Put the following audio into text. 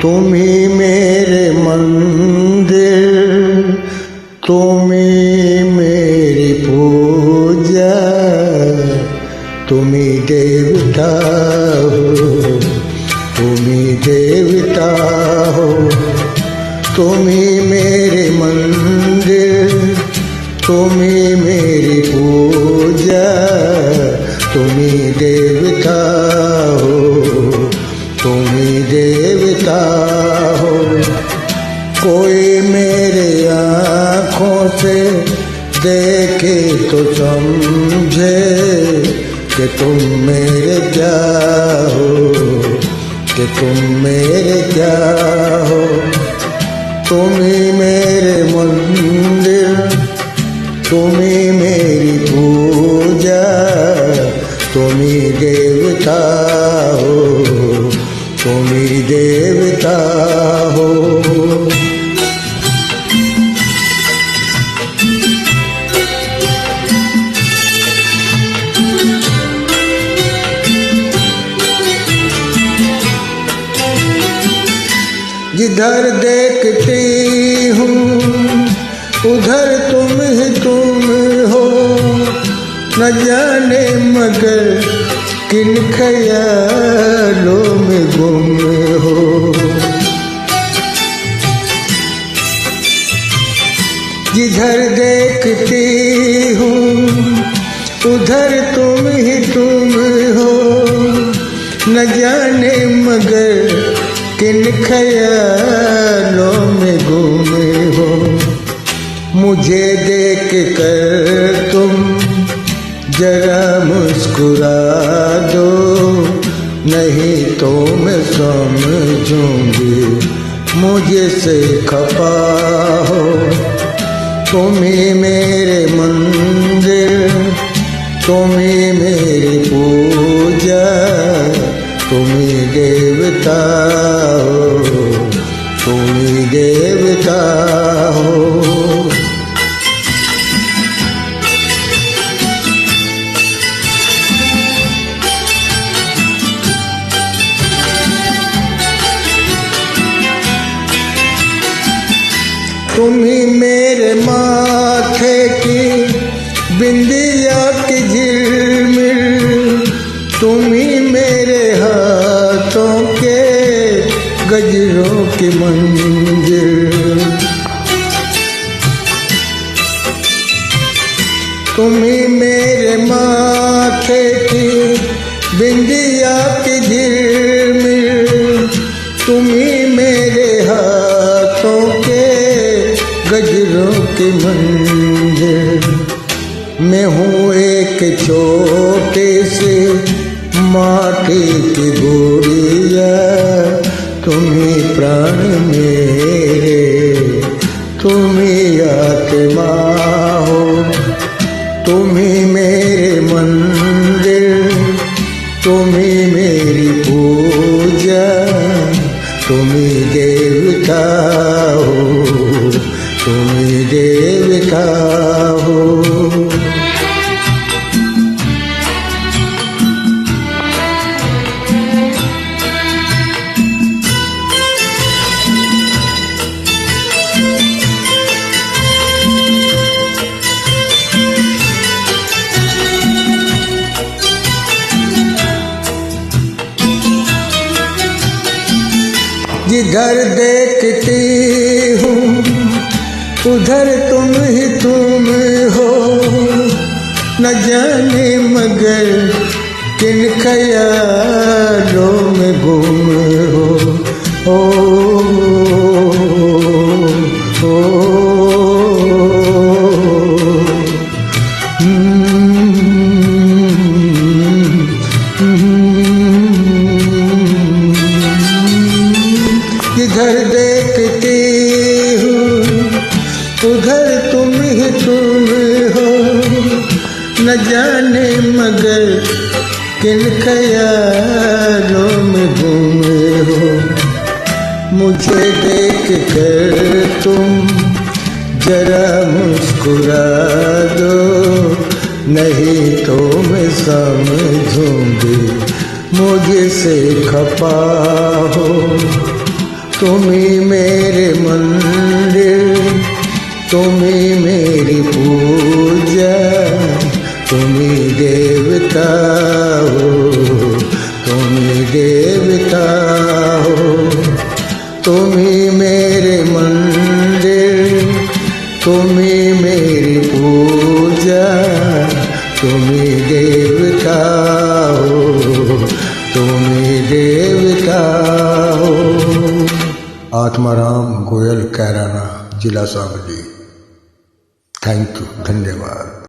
तुम ही मेरे मंदिर, तुम ही मेरी पूजा, तुम ही देवता हो, तुम ही देवता हो। तुम ही मेरे मंदिर, तुम ही मेरी पूजा, तुम ही देवता हो, तुम ही देवता हो। कोई मेरे आँखों से देखे तो समझे कि तुम मेरे क्या हो, कि तुम मेरे क्या हो। तुम ही मेरे मंदिर, तुम ही मेरी पूजा, तुम ही देवता हो, तुम ही देवता हो। जिधर देखती हूँ उधर तुम ही तुम हो, न जाने मगर किन ख्यालों में गुम हो। जिधर देखती हूँ उधर तुम ही तुम हो, न जाने मगर किन ख्यालों में गुम हो। मुझे देख कर तुम जरा मुस्कुरा दो, नहीं तो मैं समझूंगी मुझे से खपा हो। तुम ही मेरे मंदिर, तुम ही मेरी पूजा, तुम ही देवता हो, तुम ही देवता हो। तुम ही मेरे माथे की बिंदिया की झिलमिल, तुम ही मेरे हाथों के गजरों की मंजिल। तुम ही मेरे माथे की बिंदिया की झिलमिल, तुम ही मेरे हाथों के गजरों की मंजिल। मैं हूँ एक छोटे से माटी की गुड़िया, तुम ही प्राण मेरे, तुम ही आत्मा हो। तुम ही मेरे मंदिर, तुम ही मेरी पूजा, तुम ही देवता हो, तुम ही देवता हो। जिधर देखती हूँ उधर तुम ही तुम हो, न जाने मगर किन ख्यालों में गुम हो। जिधर देखती हूँ उधर तुम ही तुम हो, न जाने मगर किन ख्यालों में गुम हो। मुझे देख कर तुम जरा मुस्कुरा दो, नहीं तो मैं समझूंगी मुझसे खपा हो। तुम ही मेरे मंदिर, तुम ही मेरी पूजा, तुम ही देवता हो, तुम ही देवता हो। तुम ही मेरे मंदिर, तुम ही मेरी पूजा, तुम ही देवता हो, तुम ही देवता हो। आत्माराम गोयल कैराना, जिला सांगली। थैंक यू, धन्यवाद।